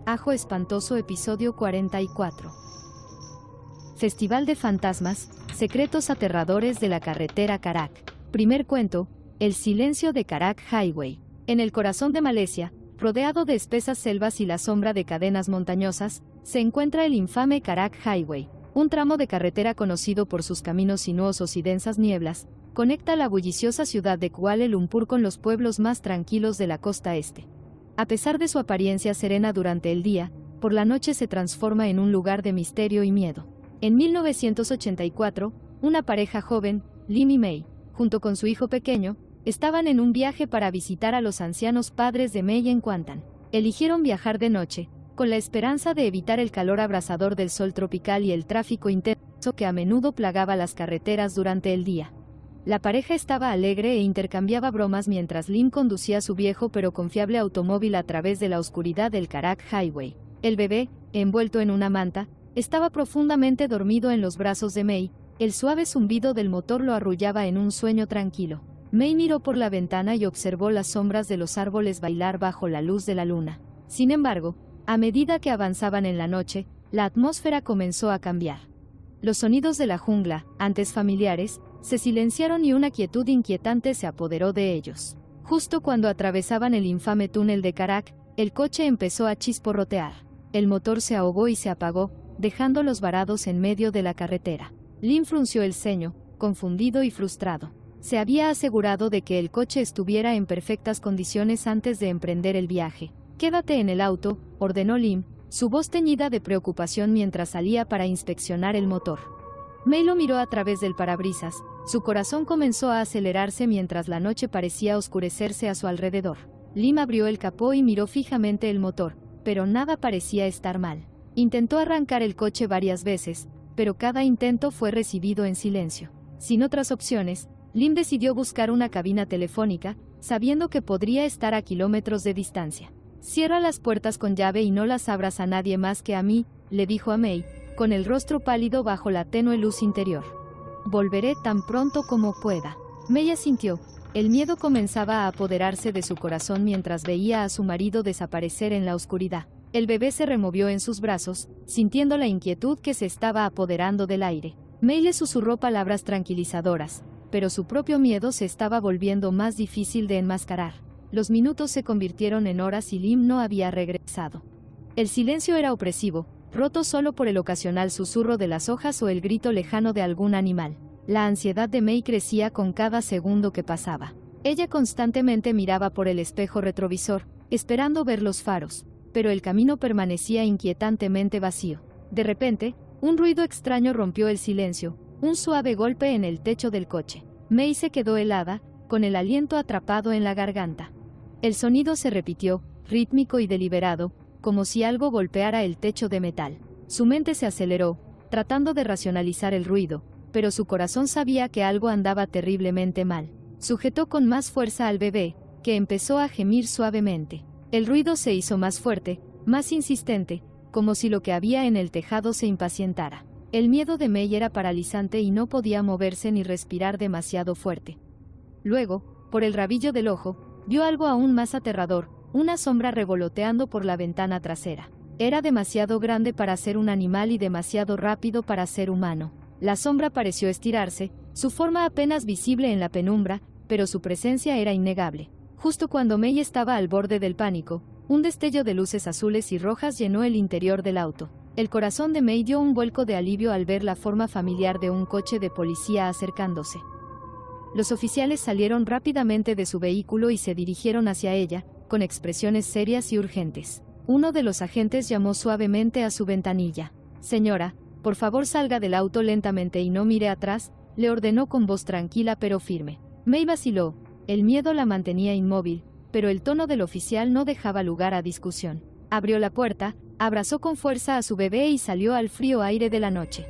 Ajo espantoso episodio 44. Festival de fantasmas, secretos aterradores de la carretera Karak. Primer cuento, el silencio de Karak Highway. En el corazón de Malasia, rodeado de espesas selvas y la sombra de cadenas montañosas, se encuentra el infame Karak Highway, un tramo de carretera conocido por sus caminos sinuosos y densas nieblas, conecta la bulliciosa ciudad de Kuala Lumpur con los pueblos más tranquilos de la costa este. A pesar de su apariencia serena durante el día, por la noche se transforma en un lugar de misterio y miedo. En 1984, una pareja joven, Lim y May, junto con su hijo pequeño, estaban en un viaje para visitar a los ancianos padres de May en Kuantan. Eligieron viajar de noche, con la esperanza de evitar el calor abrasador del sol tropical y el tráfico intenso que a menudo plagaba las carreteras durante el día. La pareja estaba alegre e intercambiaba bromas mientras Lim conducía su viejo pero confiable automóvil a través de la oscuridad del Karak Highway. El bebé, envuelto en una manta, estaba profundamente dormido en los brazos de May. El suave zumbido del motor lo arrullaba en un sueño tranquilo. May miró por la ventana y observó las sombras de los árboles bailar bajo la luz de la luna. Sin embargo, a medida que avanzaban en la noche, la atmósfera comenzó a cambiar. Los sonidos de la jungla, antes familiares, se silenciaron y una quietud inquietante se apoderó de ellos. Justo cuando atravesaban el infame túnel de Karak, el coche empezó a chisporrotear. El motor se ahogó y se apagó, dejándolos varados en medio de la carretera. Lim frunció el ceño, confundido y frustrado. Se había asegurado de que el coche estuviera en perfectas condiciones antes de emprender el viaje. «Quédate en el auto», ordenó Lim, su voz teñida de preocupación mientras salía para inspeccionar el motor. May lo miró a través del parabrisas, su corazón comenzó a acelerarse mientras la noche parecía oscurecerse a su alrededor. Lim abrió el capó y miró fijamente el motor, pero nada parecía estar mal. Intentó arrancar el coche varias veces, pero cada intento fue recibido en silencio. Sin otras opciones, Lim decidió buscar una cabina telefónica, sabiendo que podría estar a kilómetros de distancia. «Cierra las puertas con llave y no las abras a nadie más que a mí», le dijo a May, con el rostro pálido bajo la tenue luz interior. «Volveré tan pronto como pueda». May asintió. El miedo comenzaba a apoderarse de su corazón mientras veía a su marido desaparecer en la oscuridad. El bebé se removió en sus brazos, sintiendo la inquietud que se estaba apoderando del aire. May le susurró palabras tranquilizadoras, pero su propio miedo se estaba volviendo más difícil de enmascarar. Los minutos se convirtieron en horas y Lim no había regresado. El silencio era opresivo, roto solo por el ocasional susurro de las hojas o el grito lejano de algún animal. La ansiedad de May crecía con cada segundo que pasaba. Ella constantemente miraba por el espejo retrovisor, esperando ver los faros, pero el camino permanecía inquietantemente vacío. De repente, un ruido extraño rompió el silencio, un suave golpe en el techo del coche. May se quedó helada, con el aliento atrapado en la garganta. El sonido se repitió, rítmico y deliberado, como si algo golpeara el techo de metal. Su mente se aceleró, tratando de racionalizar el ruido, pero su corazón sabía que algo andaba terriblemente mal. Sujetó con más fuerza al bebé, que empezó a gemir suavemente. El ruido se hizo más fuerte, más insistente, como si lo que había en el tejado se impacientara. El miedo de May era paralizante y no podía moverse ni respirar demasiado fuerte. Luego, por el rabillo del ojo, vio algo aún más aterrador, una sombra revoloteando por la ventana trasera. Era demasiado grande para ser un animal y demasiado rápido para ser humano. La sombra pareció estirarse, su forma apenas visible en la penumbra, pero su presencia era innegable. Justo cuando May estaba al borde del pánico, un destello de luces azules y rojas llenó el interior del auto. El corazón de May dio un vuelco de alivio al ver la forma familiar de un coche de policía acercándose. Los oficiales salieron rápidamente de su vehículo y se dirigieron hacia ella, con expresiones serias y urgentes. Uno de los agentes llamó suavemente a su ventanilla. «Señora, por favor salga del auto lentamente y no mire atrás», le ordenó con voz tranquila pero firme. May vaciló. El miedo la mantenía inmóvil, pero el tono del oficial no dejaba lugar a discusión. Abrió la puerta, abrazó con fuerza a su bebé y salió al frío aire de la noche.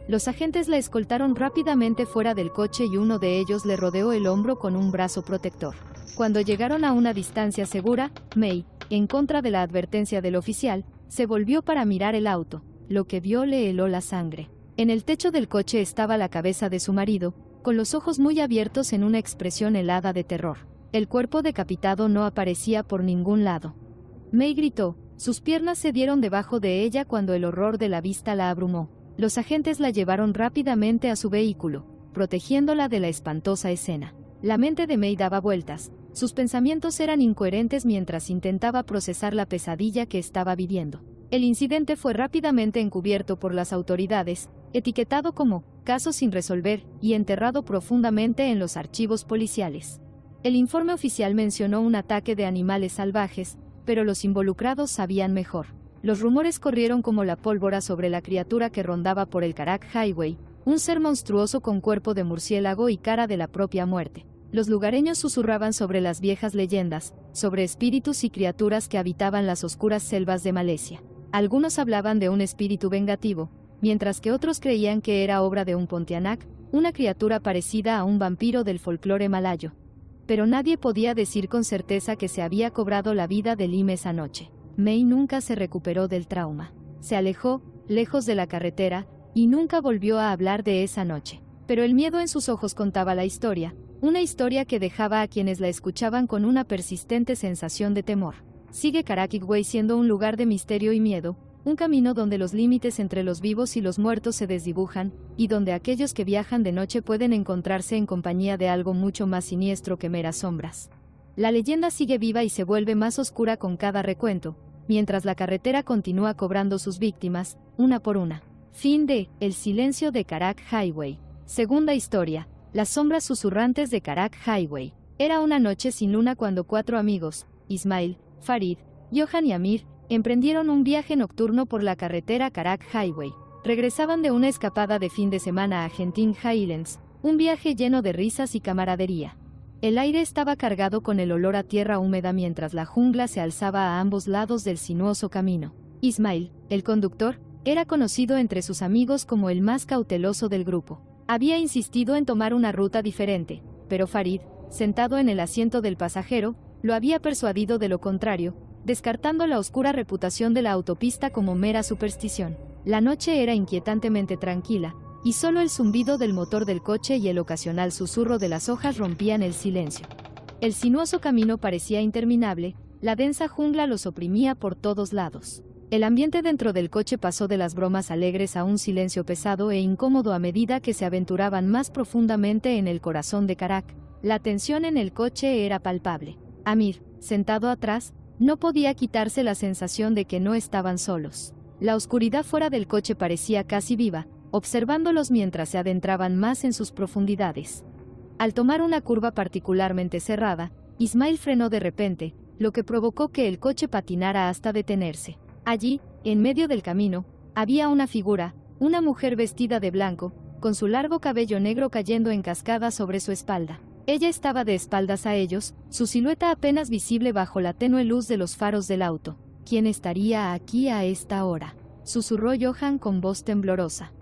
Los agentes la escoltaron rápidamente fuera del coche y uno de ellos le rodeó el hombro con un brazo protector. Cuando llegaron a una distancia segura, May, en contra de la advertencia del oficial, se volvió para mirar el auto. Lo que vio le heló la sangre. En el techo del coche estaba la cabeza de su marido, con los ojos muy abiertos en una expresión helada de terror. El cuerpo decapitado no aparecía por ningún lado. May gritó, Sus piernas se dieron debajo de ella cuando el horror de la vista la abrumó. Los agentes la llevaron rápidamente a su vehículo, protegiéndola de la espantosa escena. La mente de May daba vueltas. Sus pensamientos eran incoherentes mientras intentaba procesar la pesadilla que estaba viviendo. El incidente fue rápidamente encubierto por las autoridades, etiquetado como caso sin resolver y enterrado profundamente en los archivos policiales. El informe oficial mencionó un ataque de animales salvajes, pero los involucrados sabían mejor. Los rumores corrieron como la pólvora sobre la criatura que rondaba por el Karak Highway, un ser monstruoso con cuerpo de murciélago y cara de la propia muerte. Los lugareños susurraban sobre las viejas leyendas, sobre espíritus y criaturas que habitaban las oscuras selvas de Malesia. Algunos hablaban de un espíritu vengativo, mientras que otros creían que era obra de un Pontianak, una criatura parecida a un vampiro del folclore malayo. Pero nadie podía decir con certeza que se había cobrado la vida de Lim esa noche. May nunca se recuperó del trauma. Se alejó, lejos de la carretera, y nunca volvió a hablar de esa noche. Pero el miedo en sus ojos contaba la historia, una historia que dejaba a quienes la escuchaban con una persistente sensación de temor. Sigue Karak Highway siendo un lugar de misterio y miedo, un camino donde los límites entre los vivos y los muertos se desdibujan, y donde aquellos que viajan de noche pueden encontrarse en compañía de algo mucho más siniestro que meras sombras. La leyenda sigue viva y se vuelve más oscura con cada recuento, mientras la carretera continúa cobrando sus víctimas, una por una. Fin de El silencio de Karak Highway. Segunda historia, Las sombras susurrantes de Karak Highway. Era una noche sin luna cuando 4 amigos, Ismail, Farid, Johan y Amir, emprendieron un viaje nocturno por la carretera Karak Highway. Regresaban de una escapada de fin de semana a Genting Highlands, un viaje lleno de risas y camaradería. El aire estaba cargado con el olor a tierra húmeda mientras la jungla se alzaba a ambos lados del sinuoso camino. Ismail, el conductor, era conocido entre sus amigos como el más cauteloso del grupo. Había insistido en tomar una ruta diferente, pero Farid, sentado en el asiento del pasajero, lo había persuadido de lo contrario, descartando la oscura reputación de la autopista como mera superstición. La noche era inquietantemente tranquila, y solo el zumbido del motor del coche y el ocasional susurro de las hojas rompían el silencio. El sinuoso camino parecía interminable, la densa jungla los oprimía por todos lados. El ambiente dentro del coche pasó de las bromas alegres a un silencio pesado e incómodo a medida que se aventuraban más profundamente en el corazón de Karak. La tensión en el coche era palpable. Amir, sentado atrás, no podía quitarse la sensación de que no estaban solos. La oscuridad fuera del coche parecía casi viva, observándolos mientras se adentraban más en sus profundidades. Al tomar una curva particularmente cerrada, Ismail frenó de repente, lo que provocó que el coche patinara hasta detenerse. Allí, en medio del camino, había una figura, una mujer vestida de blanco, con su largo cabello negro cayendo en cascada sobre su espalda. Ella estaba de espaldas a ellos, su silueta apenas visible bajo la tenue luz de los faros del auto. ¿Quién estaría aquí a esta hora?, susurró Johan con voz temblorosa.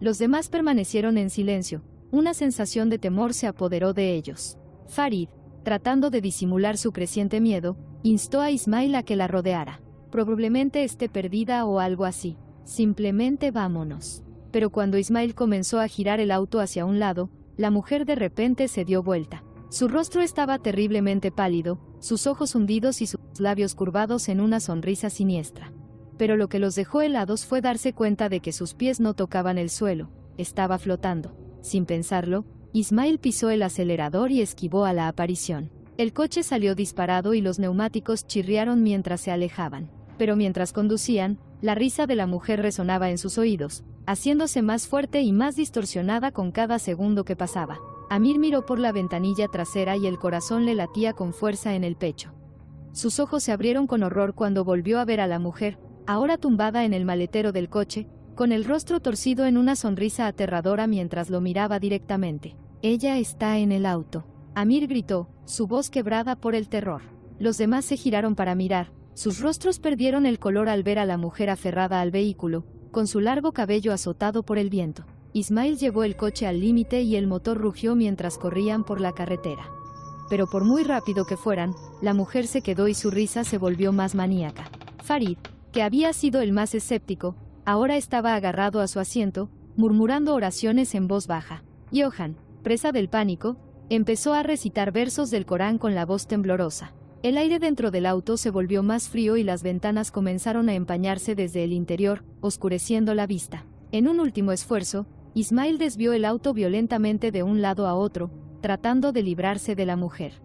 Los demás permanecieron en silencio, una sensación de temor se apoderó de ellos. Farid, tratando de disimular su creciente miedo, instó a Ismail a que la rodeara. Probablemente esté perdida o algo así. Simplemente vámonos. Pero cuando Ismail comenzó a girar el auto hacia un lado, la mujer de repente se dio vuelta. Su rostro estaba terriblemente pálido, sus ojos hundidos y sus labios curvados en una sonrisa siniestra. Pero lo que los dejó helados fue darse cuenta de que sus pies no tocaban el suelo, estaba flotando. Sin pensarlo, Ismail pisó el acelerador y esquivó a la aparición. El coche salió disparado y los neumáticos chirriaron mientras se alejaban. Pero mientras conducían, la risa de la mujer resonaba en sus oídos, haciéndose más fuerte y más distorsionada con cada segundo que pasaba. Amir miró por la ventanilla trasera y el corazón le latía con fuerza en el pecho. Sus ojos se abrieron con horror cuando volvió a ver a la mujer, ahora tumbada en el maletero del coche, con el rostro torcido en una sonrisa aterradora mientras lo miraba directamente. «Ella está en el auto», Amir gritó, su voz quebrada por el terror. Los demás se giraron para mirar, sus rostros perdieron el color al ver a la mujer aferrada al vehículo, con su largo cabello azotado por el viento. Ismail llevó el coche al límite y el motor rugió mientras corrían por la carretera. Pero por muy rápido que fueran, la mujer se quedó y su risa se volvió más maníaca. Farid, que había sido el más escéptico, ahora estaba agarrado a su asiento, murmurando oraciones en voz baja. Johan, presa del pánico, empezó a recitar versos del Corán con la voz temblorosa. El aire dentro del auto se volvió más frío y las ventanas comenzaron a empañarse desde el interior, oscureciendo la vista. En un último esfuerzo, Ismail desvió el auto violentamente de un lado a otro, tratando de librarse de la mujer.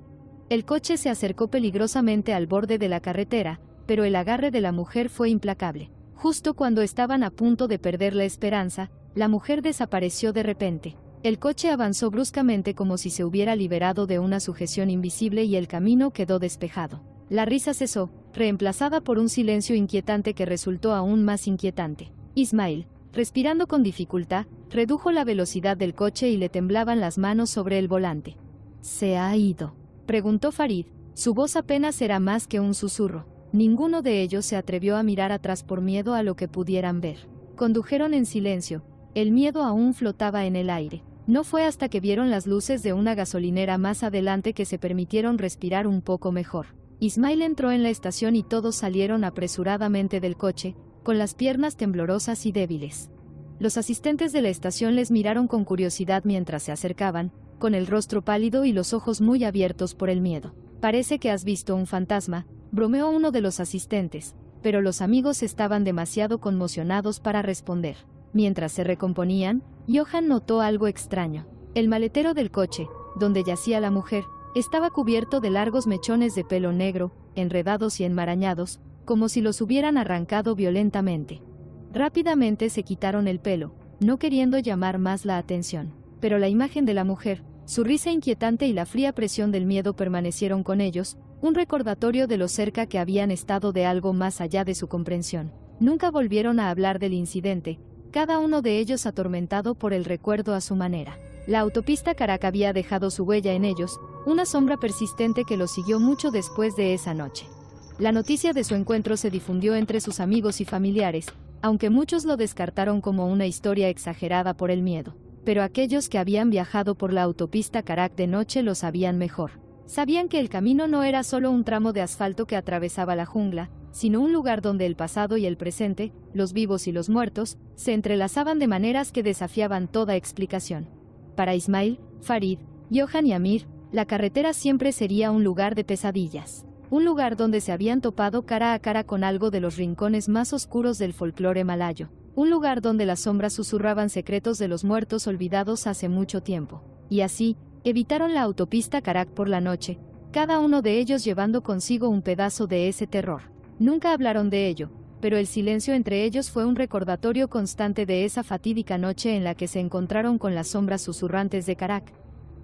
El coche se acercó peligrosamente al borde de la carretera, pero el agarre de la mujer fue implacable. Justo cuando estaban a punto de perder la esperanza, la mujer desapareció de repente. El coche avanzó bruscamente como si se hubiera liberado de una sujeción invisible y el camino quedó despejado. La risa cesó, reemplazada por un silencio inquietante que resultó aún más inquietante. Ismail, respirando con dificultad, redujo la velocidad del coche y le temblaban las manos sobre el volante. «¿Se ha ido?», preguntó Farid. Su voz apenas era más que un susurro. Ninguno de ellos se atrevió a mirar atrás por miedo a lo que pudieran ver. Condujeron en silencio. El miedo aún flotaba en el aire. No fue hasta que vieron las luces de una gasolinera más adelante que se permitieron respirar un poco mejor. Ismail entró en la estación y todos salieron apresuradamente del coche, con las piernas temblorosas y débiles. Los asistentes de la estación les miraron con curiosidad mientras se acercaban, con el rostro pálido y los ojos muy abiertos por el miedo. «Parece que has visto un fantasma», bromeó uno de los asistentes, pero los amigos estaban demasiado conmocionados para responder. Mientras se recomponían, Johan notó algo extraño. El maletero del coche, donde yacía la mujer, estaba cubierto de largos mechones de pelo negro, enredados y enmarañados, como si los hubieran arrancado violentamente. Rápidamente se quitaron el pelo, no queriendo llamar más la atención. Pero la imagen de la mujer, su risa inquietante y la fría presión del miedo permanecieron con ellos, un recordatorio de lo cerca que habían estado de algo más allá de su comprensión. Nunca volvieron a hablar del incidente, cada uno de ellos atormentado por el recuerdo a su manera. La autopista Karak había dejado su huella en ellos, una sombra persistente que los siguió mucho después de esa noche. La noticia de su encuentro se difundió entre sus amigos y familiares, aunque muchos lo descartaron como una historia exagerada por el miedo. Pero aquellos que habían viajado por la autopista Karak de noche lo sabían mejor. Sabían que el camino no era solo un tramo de asfalto que atravesaba la jungla, sino un lugar donde el pasado y el presente, los vivos y los muertos, se entrelazaban de maneras que desafiaban toda explicación. Para Ismail, Farid, Johan y Amir, la carretera siempre sería un lugar de pesadillas. Un lugar donde se habían topado cara a cara con algo de los rincones más oscuros del folclore malayo. Un lugar donde las sombras susurraban secretos de los muertos olvidados hace mucho tiempo. Y así, evitaron la autopista Karak por la noche, cada uno de ellos llevando consigo un pedazo de ese terror. Nunca hablaron de ello, pero el silencio entre ellos fue un recordatorio constante de esa fatídica noche en la que se encontraron con las sombras susurrantes de Karak.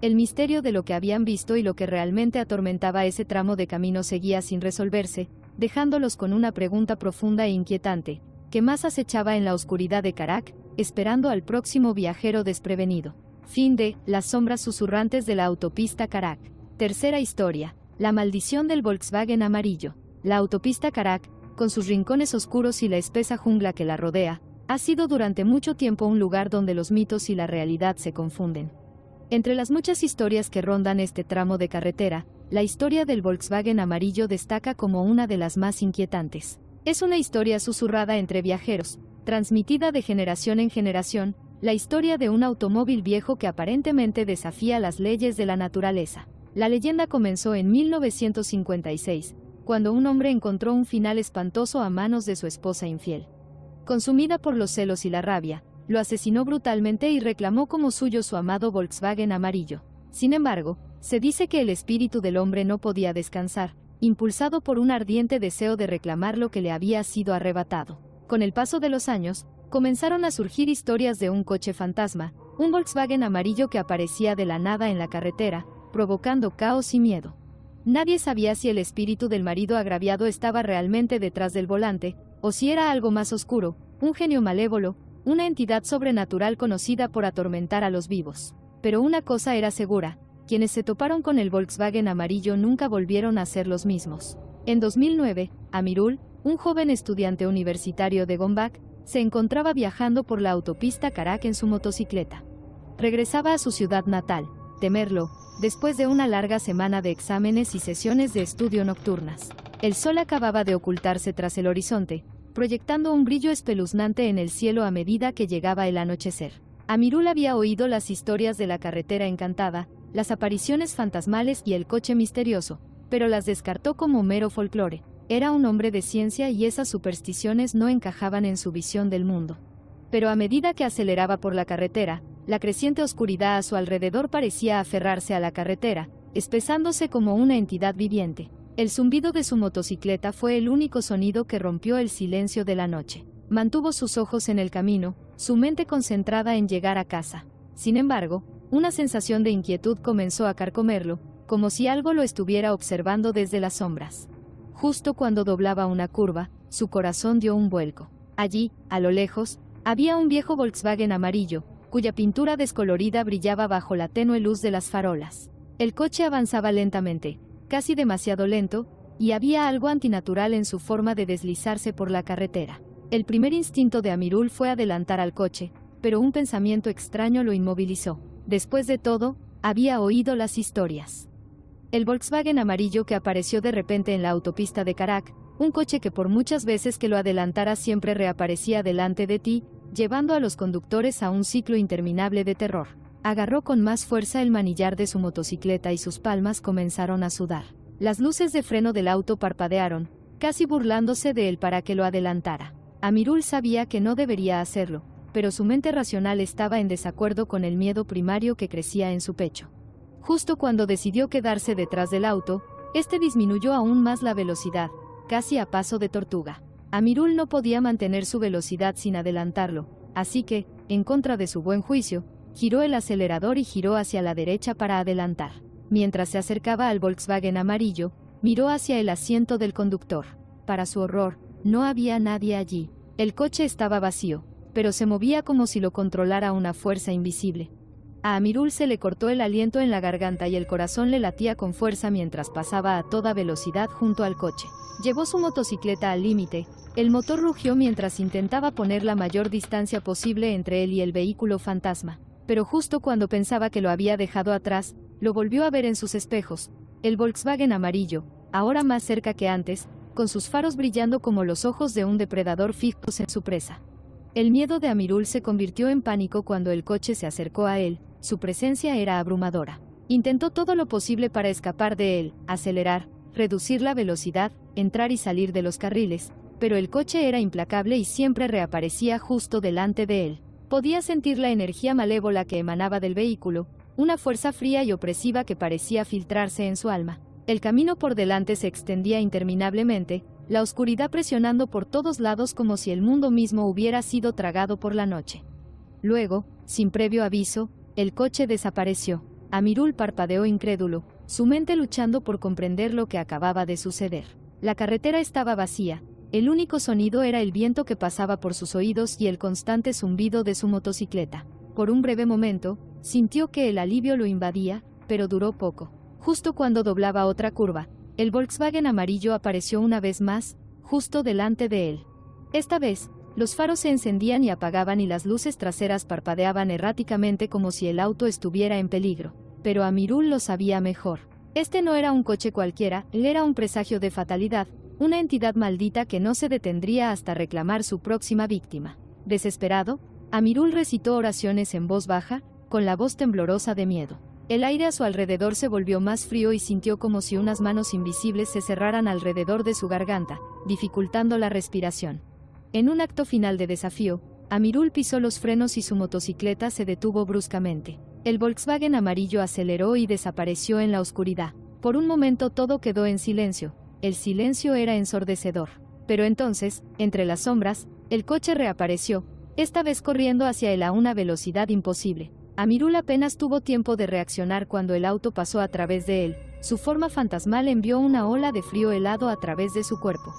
El misterio de lo que habían visto y lo que realmente atormentaba ese tramo de camino seguía sin resolverse, dejándolos con una pregunta profunda e inquietante, que más acechaba en la oscuridad de Karak, esperando al próximo viajero desprevenido. Fin de Las sombras susurrantes de la autopista Karak. Tercera historia, La maldición del Volkswagen amarillo. La autopista Karak, con sus rincones oscuros y la espesa jungla que la rodea, ha sido durante mucho tiempo un lugar donde los mitos y la realidad se confunden. Entre las muchas historias que rondan este tramo de carretera, la historia del Volkswagen amarillo destaca como una de las más inquietantes. Es una historia susurrada entre viajeros, transmitida de generación en generación, la historia de un automóvil viejo que aparentemente desafía las leyes de la naturaleza. La leyenda comenzó en 1956, cuando un hombre encontró un final espantoso a manos de su esposa infiel. Consumida por los celos y la rabia, lo asesinó brutalmente y reclamó como suyo su amado Volkswagen amarillo. Sin embargo, se dice que el espíritu del hombre no podía descansar, impulsado por un ardiente deseo de reclamar lo que le había sido arrebatado. Con el paso de los años, comenzaron a surgir historias de un coche fantasma, un Volkswagen amarillo que aparecía de la nada en la carretera, provocando caos y miedo. Nadie sabía si el espíritu del marido agraviado estaba realmente detrás del volante, o si era algo más oscuro, un genio malévolo, una entidad sobrenatural conocida por atormentar a los vivos. Pero una cosa era segura, quienes se toparon con el Volkswagen amarillo nunca volvieron a ser los mismos. En 2009, Amirul, un joven estudiante universitario de Gombak, se encontraba viajando por la autopista Karak en su motocicleta. Regresaba a su ciudad natal, Temerlo, después de una larga semana de exámenes y sesiones de estudio nocturnas. El sol acababa de ocultarse tras el horizonte, proyectando un brillo espeluznante en el cielo a medida que llegaba el anochecer. Amirul había oído las historias de la carretera encantada, las apariciones fantasmales y el coche misterioso, pero las descartó como mero folclore. Era un hombre de ciencia y esas supersticiones no encajaban en su visión del mundo. Pero a medida que aceleraba por la carretera, la creciente oscuridad a su alrededor parecía aferrarse a la carretera, espesándose como una entidad viviente. El zumbido de su motocicleta fue el único sonido que rompió el silencio de la noche. Mantuvo sus ojos en el camino, su mente concentrada en llegar a casa. Sin embargo, una sensación de inquietud comenzó a carcomerlo, como si algo lo estuviera observando desde las sombras. Justo cuando doblaba una curva, su corazón dio un vuelco. Allí, a lo lejos, había un viejo Volkswagen amarillo, cuya pintura descolorida brillaba bajo la tenue luz de las farolas. El coche avanzaba lentamente, casi demasiado lento, y había algo antinatural en su forma de deslizarse por la carretera. El primer instinto de Amirul fue adelantar al coche, pero un pensamiento extraño lo inmovilizó. Después de todo, había oído las historias. El Volkswagen amarillo que apareció de repente en la autopista de Karak, un coche que por muchas veces que lo adelantara siempre reaparecía delante de ti, llevando a los conductores a un ciclo interminable de terror. Agarró con más fuerza el manillar de su motocicleta y sus palmas comenzaron a sudar. Las luces de freno del auto parpadearon, casi burlándose de él para que lo adelantara. Amirul sabía que no debería hacerlo, pero su mente racional estaba en desacuerdo con el miedo primario que crecía en su pecho. Justo cuando decidió quedarse detrás del auto, este disminuyó aún más la velocidad, casi a paso de tortuga. Amirul no podía mantener su velocidad sin adelantarlo, así que, en contra de su buen juicio, giró el acelerador y giró hacia la derecha para adelantar. Mientras se acercaba al Volkswagen amarillo, miró hacia el asiento del conductor. Para su horror, no había nadie allí. El coche estaba vacío, pero se movía como si lo controlara una fuerza invisible. A Amirul se le cortó el aliento en la garganta y el corazón le latía con fuerza mientras pasaba a toda velocidad junto al coche. Llevó su motocicleta al límite, el motor rugió mientras intentaba poner la mayor distancia posible entre él y el vehículo fantasma. Pero justo cuando pensaba que lo había dejado atrás, lo volvió a ver en sus espejos. El Volkswagen amarillo, ahora más cerca que antes, con sus faros brillando como los ojos de un depredador fijos en su presa. El miedo de Amirul se convirtió en pánico cuando el coche se acercó a él, su presencia era abrumadora. Intentó todo lo posible para escapar de él, acelerar, reducir la velocidad, entrar y salir de los carriles, pero el coche era implacable y siempre reaparecía justo delante de él. Podía sentir la energía malévola que emanaba del vehículo, una fuerza fría y opresiva que parecía filtrarse en su alma. El camino por delante se extendía interminablemente, la oscuridad presionando por todos lados como si el mundo mismo hubiera sido tragado por la noche. Luego, sin previo aviso, el coche desapareció. Amirul parpadeó incrédulo, su mente luchando por comprender lo que acababa de suceder. La carretera estaba vacía, el único sonido era el viento que pasaba por sus oídos y el constante zumbido de su motocicleta. Por un breve momento, sintió que el alivio lo invadía, pero duró poco. Justo cuando doblaba otra curva, el Volkswagen amarillo apareció una vez más, justo delante de él. Esta vez, los faros se encendían y apagaban y las luces traseras parpadeaban erráticamente como si el auto estuviera en peligro. Pero Amirul lo sabía mejor. Este no era un coche cualquiera, él era un presagio de fatalidad, una entidad maldita que no se detendría hasta reclamar su próxima víctima. Desesperado, Amirul recitó oraciones en voz baja, con la voz temblorosa de miedo. El aire a su alrededor se volvió más frío y sintió como si unas manos invisibles se cerraran alrededor de su garganta, dificultando la respiración. En un acto final de desafío, Amirul pisó los frenos y su motocicleta se detuvo bruscamente. El Volkswagen amarillo aceleró y desapareció en la oscuridad. Por un momento todo quedó en silencio. El silencio era ensordecedor. Pero entonces, entre las sombras, el coche reapareció, esta vez corriendo hacia él a una velocidad imposible. Amirul apenas tuvo tiempo de reaccionar cuando el auto pasó a través de él. Su forma fantasmal envió una ola de frío helado a través de su cuerpo.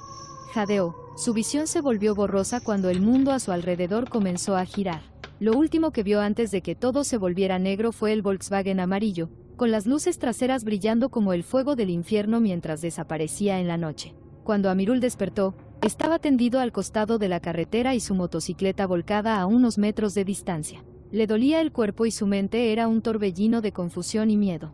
Jadeó. Su visión se volvió borrosa cuando el mundo a su alrededor comenzó a girar. Lo último que vio antes de que todo se volviera negro fue el Volkswagen amarillo, con las luces traseras brillando como el fuego del infierno mientras desaparecía en la noche. Cuando Amirul despertó, estaba tendido al costado de la carretera y su motocicleta volcada a unos metros de distancia. Le dolía el cuerpo y su mente era un torbellino de confusión y miedo.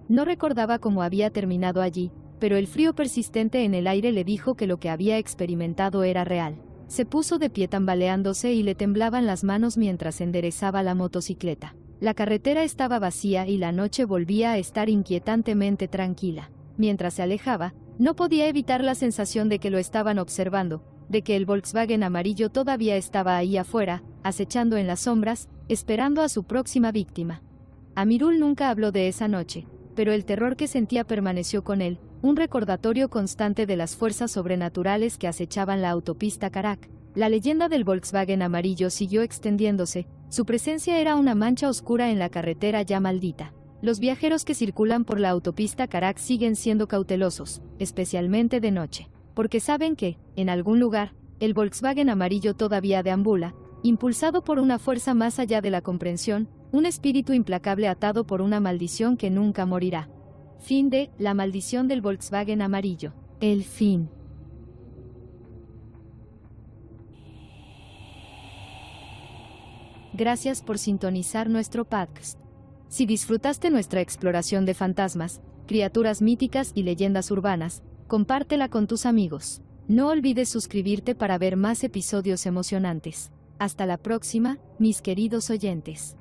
No recordaba cómo había terminado allí, pero el frío persistente en el aire le dijo que lo que había experimentado era real. Se puso de pie tambaleándose y le temblaban las manos mientras enderezaba la motocicleta. La carretera estaba vacía y la noche volvía a estar inquietantemente tranquila. Mientras se alejaba, no podía evitar la sensación de que lo estaban observando, de que el Volkswagen amarillo todavía estaba ahí afuera, acechando en las sombras, esperando a su próxima víctima. Amirul nunca habló de esa noche, pero el terror que sentía permaneció con él, un recordatorio constante de las fuerzas sobrenaturales que acechaban la autopista Karak. La leyenda del Volkswagen amarillo siguió extendiéndose, su presencia era una mancha oscura en la carretera ya maldita. Los viajeros que circulan por la autopista Karak siguen siendo cautelosos, especialmente de noche, porque saben que, en algún lugar, el Volkswagen amarillo todavía deambula, impulsado por una fuerza más allá de la comprensión, un espíritu implacable atado por una maldición que nunca morirá. Fin de La maldición del Volkswagen amarillo. El fin. Gracias por sintonizar nuestro podcast. Si disfrutaste nuestra exploración de fantasmas, criaturas míticas y leyendas urbanas, compártela con tus amigos. No olvides suscribirte para ver más episodios emocionantes. Hasta la próxima, mis queridos oyentes.